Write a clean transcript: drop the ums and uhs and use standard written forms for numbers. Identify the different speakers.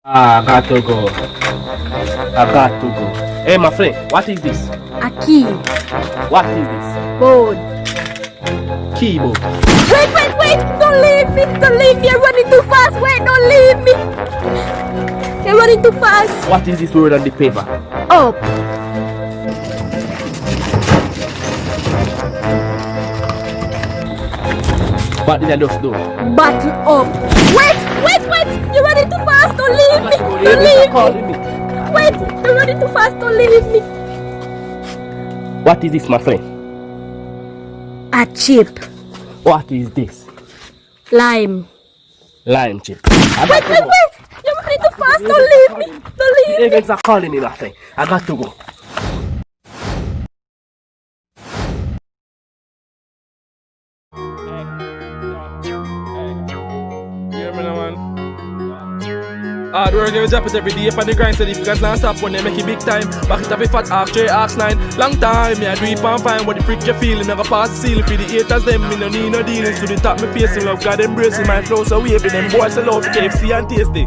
Speaker 1: I got to go. I got to go. Hey, my friend, what is this?
Speaker 2: A key.
Speaker 1: What is this?
Speaker 2: Board.
Speaker 1: Keyboard.
Speaker 2: Wait! Don't leave me! Don't leave me! You're running too fast! Wait, don't leave me! You're running too fast!
Speaker 1: What is this word on the paper?
Speaker 2: Up.
Speaker 1: What did I just do?
Speaker 2: Battle up. Wait! You're running too fast! Don't leave me! Don't leave me! Wait! You're running too fast! Don't leave me!
Speaker 1: What is this, my friend?
Speaker 2: A chip.
Speaker 1: What is this?
Speaker 2: Lime.
Speaker 1: Lime chip.
Speaker 2: Wait! You're running too fast! Don't leave me! Don't leave me!
Speaker 1: Agents are calling me, my friend. I got to go.
Speaker 3: Hard work, you drop it every day on the grind. So if you guys not stop when they make it big time. Back it up a fat half, 3 half 9. Long time, me I do it on fine. What the freak you feeling, never pass the ceiling. For the haters, them, me no need no dealings. To the top, me facing love, God embracing my flow. So waving them boys, I love KFC and tasty.